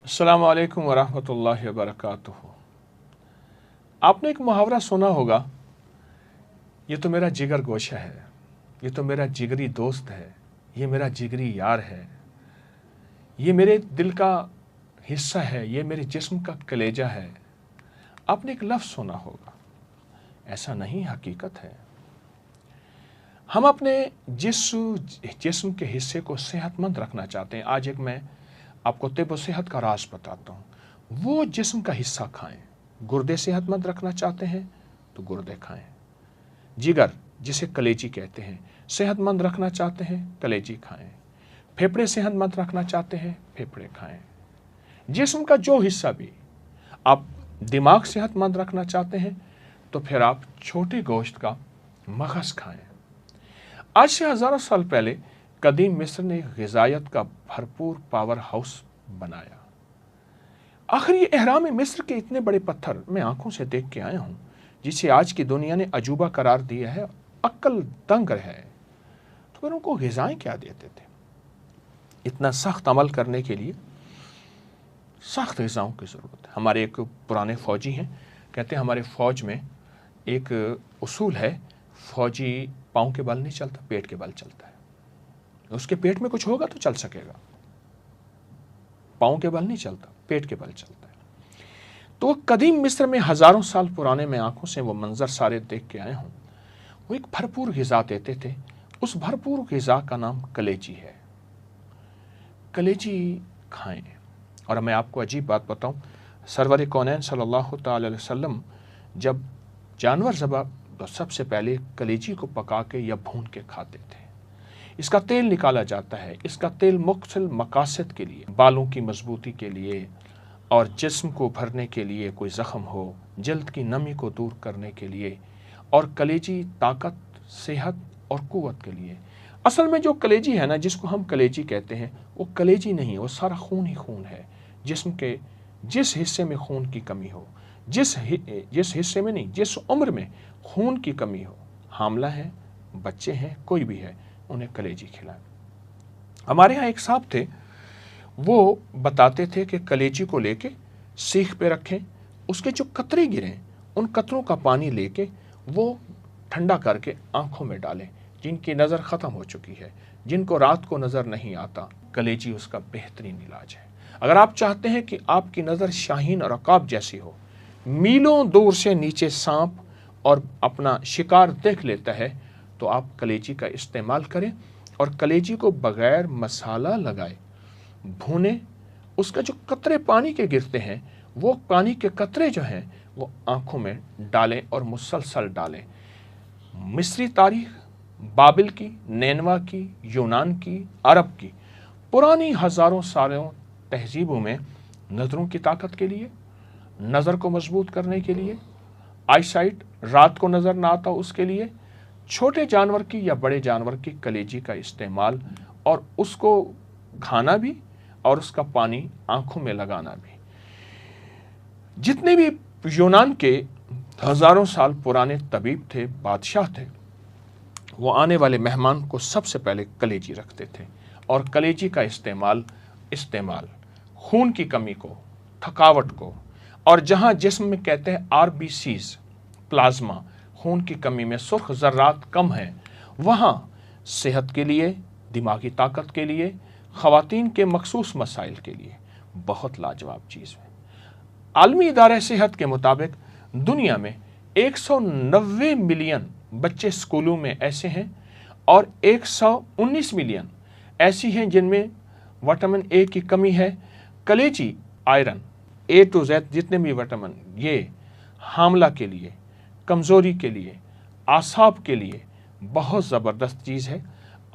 अस्सलामु अलैकुम वरहमतुल्लाहि वबरकातुहू। आपने एक मुहावरा सुना होगा, ये तो मेरा जिगर गोशा है, ये तो मेरा जिगरी दोस्त है, ये मेरा जिगरी यार है, ये मेरे दिल का हिस्सा है, ये मेरे जिस्म का कलेजा है। आपने एक लफ्ज़ सुना होगा, ऐसा नहीं हकीकत है। हम अपने जिस्म के हिस्से को सेहतमंद रखना चाहते हैं। आज एक मैं आपको तिब सेहत का राज बताता हूँ। वो जिस्म का हिस्सा खाएं। गुर्दे सेहतमंद रखना चाहते हैं तो गुर्दे खाएं। जिगर, जिसे कलेजी कहते हैं, सेहतमंद रखना चाहते हैं, कलेजी खाएं। फेफड़े सेहतमंद रखना चाहते हैं, फेफड़े खाएं। जिस्म का जो हिस्सा भी, आप दिमाग सेहतमंद रखना चाहते हैं तो फिर आप छोटे गोश्त का मगज़ खाएं। आज से हज़ारों साल पहले कदीम मिस्र ने ग़िज़ायत का भरपूर पावर हाउस बनाया। आखिर ये एहराम मिस्र के इतने बड़े पत्थर मैं आंखों से देख के आया हूँ, जिसे आज की दुनिया ने अजूबा करार दिया है, अक्ल दंग है। तो फिर उनको ग़िज़ाएँ क्या देते थे? इतना सख्त अमल करने के लिए सख्त ग़िज़ाओं की ज़रूरत है। हमारे एक पुराने फ़ौजी हैं, कहते हैं हमारे फ़ौज में एक उसूल है, फ़ौजी पाँव के बल नहीं चलता, पेट के बल चलता है। उसके पेट में कुछ होगा तो चल सकेगा, पाँव के बल नहीं चलता, पेट के बल चलता है। तो कदीम मिस्र में हज़ारों साल पुराने, मैं आंखों से वो मंजर सारे देख के आया हूँ। वो एक भरपूर ग़िज़ा देते थे। उस भरपूर ग़िज़ा का नाम कलेजी है। कलेजी खाएं। और मैं आपको अजीब बात बताऊं, सरवर कौनैन सल्लल्लाहु तआला अलैहि वसल्लम जब जानवर ज़बह तो सबसे पहले कलेजी को पका के या भून के खाते थे। इसका तेल निकाला जाता है। इसका तेल मुख्तलिफ मकासद के लिए, बालों की मजबूती के लिए और जिस्म को भरने के लिए, कोई ज़ख़म हो, जल्द की नमी को दूर करने के लिए, और कलेजी ताकत, सेहत और क़ुव्वत के लिए। असल में जो कलेजी है ना, जिसको हम कलेजी कहते हैं, वो कलेजी नहीं है, वो सारा खून ही खून है। जिस्म के जिस हिस्से में खून की कमी हो, जिस हिस्से में नहीं, जिस उम्र में खून की कमी हो, हामला है, बच्चे हैं, कोई भी है, उन्हें कलेजी खिलाएं। हमारे यहाँ एक साहब थे, वो बताते थे कि कलेजी को लेके सीख पे रखें, उसके जो कतरे गिरें, उन कतरों का पानी लेके वो ठंडा करके आंखों में डालें। जिनकी नज़र ख़त्म हो चुकी है, जिनको रात को नज़र नहीं आता, कलेजी उसका बेहतरीन इलाज है। अगर आप चाहते हैं कि आपकी नज़र शाहीन और अकाब जैसी हो, मीलों दूर से नीचे सांप और अपना शिकार देख लेता है, तो आप कलेजी का इस्तेमाल करें और कलेजी को बग़ैर मसाला लगाए भूनें। उसका जो कतरे पानी के गिरते हैं, वो पानी के कतरे जो हैं वो आँखों में डालें और मुसलसल डालें। मिस्री तारीख़, बाबिल की, नैनवा की, यूनान की, अरब की पुरानी हज़ारों सालों तहजीबों में नज़रों की ताकत के लिए, नज़र को मजबूत करने के लिए, आईसाइट, रात को नज़र ना आता उसके लिए, छोटे जानवर की या बड़े जानवर की कलेजी का इस्तेमाल और उसको खाना भी और उसका पानी आंखों में लगाना भी। जितने भी यूनान के हज़ारों साल पुराने तबीब थे, बादशाह थे, वो आने वाले मेहमान को सबसे पहले कलेजी रखते थे। और कलेजी का इस्तेमाल खून की कमी को, थकावट को, और जहाँ जिस्म में कहते हैं RBCs, प्लाज्मा, खून की कमी में सुर्ख ज़र्रात कम हैं, वहाँ सेहत के लिए, दिमागी ताकत के लिए, ख़वातीन के मखसूस मसाइल के लिए बहुत लाजवाब चीज़ है। आलमी इदारे सेहत के मुताबिक दुनिया में 190 मिलियन बच्चे स्कूलों में ऐसे हैं और 119 मिलियन ऐसी हैं जिनमें विटामिन ए की कमी है। कलेजी, आयरन, A to Z जितने भी विटामिन, ये हामला के लिए, कमज़ोरी के लिए, आसाब के लिए बहुत ज़बरदस्त चीज़ है।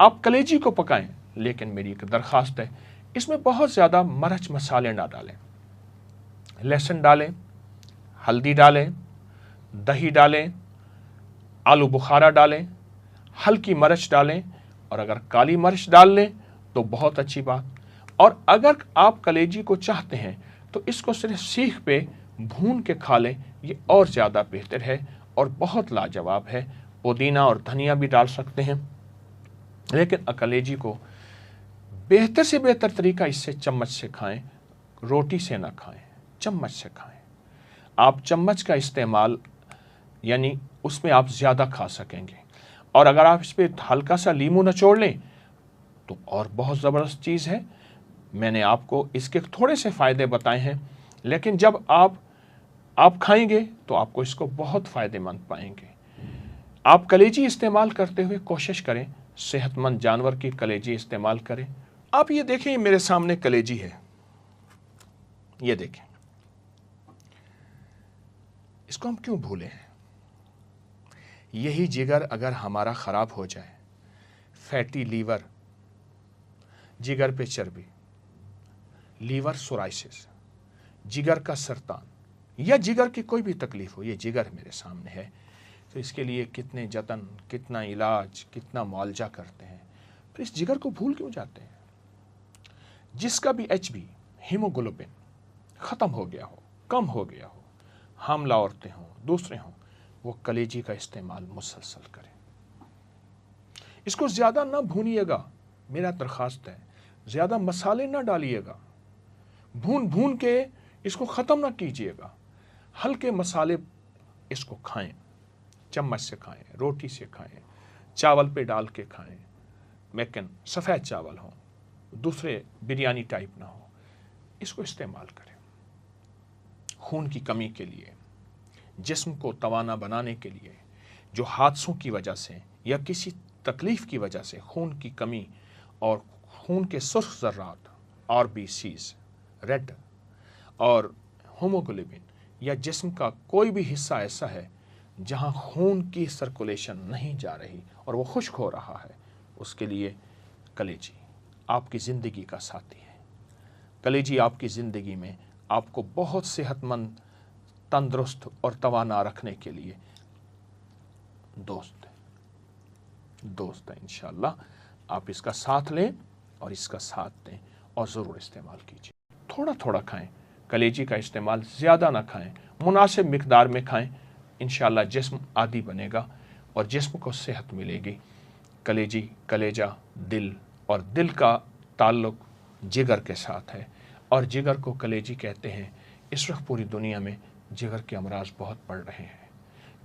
आप कलेजी को पकाएं, लेकिन मेरी एक दरख्वास्त है, इसमें बहुत ज़्यादा मरच मसाले ना डालें। लहसुन डालें, हल्दी डालें, दही डालें, आलू बुखारा डालें, हल्की मरच डालें, और अगर काली मर्च डाल लें तो बहुत अच्छी बात। और अगर आप कलेजी को चाहते हैं तो इसको सिर्फ सीख पे भून के खा लें, ये और ज़्यादा बेहतर है और बहुत लाजवाब है। पुदीना और धनिया भी डाल सकते हैं, लेकिन कलेजी को बेहतर से बेहतर तरीका इससे चम्मच से खाएं। रोटी से ना खाएं, चम्मच से खाएं। आप चम्मच का इस्तेमाल यानी उसमें आप ज़्यादा खा सकेंगे, और अगर आप इस पर हल्का सा लीमू निचोड़ लें तो और बहुत ज़बरदस्त चीज़ है। मैंने आपको इसके थोड़े से फ़ायदे बताए हैं, लेकिन जब आप खाएंगे तो आपको इसको बहुत फ़ायदेमंद पाएंगे। आप कलेजी इस्तेमाल करते हुए कोशिश करें, सेहतमंद जानवर की कलेजी इस्तेमाल करें। आप ये देखें, मेरे सामने कलेजी है, ये देखें, इसको हम क्यों भूले हैं? यही जिगर अगर हमारा ख़राब हो जाए, फैटी लीवर, जिगर पे चर्बी, लीवर सोराइसिस, जिगर का सरतान या जिगर की कोई भी तकलीफ हो, ये जिगर मेरे सामने है, तो इसके लिए कितने जतन, कितना इलाज, कितना मुआवजा करते हैं, फिर इस जिगर को भूल क्यों जाते हैं? जिसका भी HB हीमोग्लोबिन ख़त्म हो गया हो, कम हो गया हो, हामला औरतें हों, दूसरे हों, वो कलेजी का इस्तेमाल मुसलसल करें। इसको ज़्यादा ना भूनिएगा, मेरा दरख्वास्त है, ज़्यादा मसाले ना डालिएगा, भून के इसको ख़त्म ना कीजिएगा। हल्के मसाले इसको खाएं, चम्मच से खाएं, रोटी से खाएं, चावल पे डाल के खाएं, लेकिन सफ़ेद चावल हो, दूसरे बिरयानी टाइप ना हो, इसको इस्तेमाल करें। खून की कमी के लिए, जिस्म को तवाना बनाने के लिए, जो हादसों की वजह से या किसी तकलीफ़ की वजह से खून की कमी और खून के सुर्ख ज़र्रात RBCs, रेड और हीमोग्लोबिन, या जिस्म का कोई भी हिस्सा ऐसा है जहां खून की सर्कुलेशन नहीं जा रही और वो खुश्क हो रहा है, उसके लिए कलेजी आपकी ज़िंदगी का साथी है। कलेजी आपकी ज़िंदगी में आपको बहुत सेहतमंद, तंदुरुस्त और तवाना रखने के लिए दोस्त है। इंशाअल्लाह आप इसका साथ लें और इसका साथ दें और ज़रूर इस्तेमाल कीजिए। थोड़ा थोड़ा खाएं, कलेजी का इस्तेमाल ज़्यादा ना खाएं, मुनासिब मिकदार में खाएं। इंशाअल्लाह जिस्म आदी बनेगा और जिस्म को सेहत मिलेगी। कलेजी, कलेजा, दिल, और दिल का ताल्लुक़ जिगर के साथ है और जिगर को कलेजी कहते हैं। इस वक्त पूरी दुनिया में जिगर के अमराज बहुत बढ़ रहे हैं,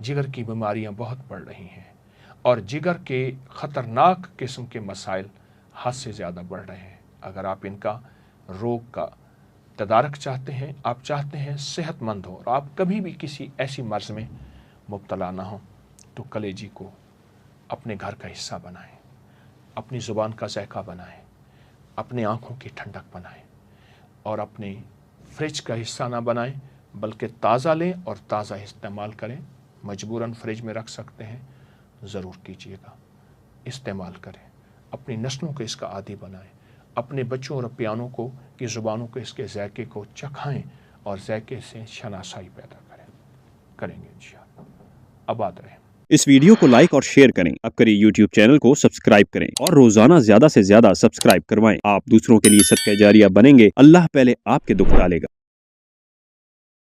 जिगर की बीमारियां बहुत बढ़ रही हैं और जिगर के ख़तरनाक किस्म के मसाइल हद से ज़्यादा बढ़ रहे हैं। अगर आप इनका रोग का तदारक चाहते हैं, आप चाहते हैं सेहतमंद हो और आप कभी भी किसी ऐसी मर्ज़ में मुब्तला ना हो, तो कलेजी को अपने घर का हिस्सा बनाएं, अपनी ज़ुबान का ज़ायक़ा बनाएं, अपनी आँखों की ठंडक बनाएं और अपने फ्रिज का हिस्सा ना बनाएं, बल्कि ताज़ा लें और ताज़ा इस्तेमाल करें। मजबूरन फ्रिज में रख सकते हैं, ज़रूर कीजिएगा, इस्तेमाल करें, अपनी नस्लों को इसका आदी बनाएं, अपने बच्चों और प्यानों को की ज़ुबानों को इसके ज़ायक़े को चखाएं और ज़ायक़े से शनासाई पैदा करेंगे इंशाअल्लाह। आबाद रहें। इस वीडियो को लाइक और शेयर करें, अब करिए YouTube चैनल को सब्सक्राइब करें और रोजाना ज्यादा से ज्यादा सब्सक्राइब करवाएं। आप दूसरों के लिए सदका जारिया बनेंगे, अल्लाह पहले आपके दुख टालेगा।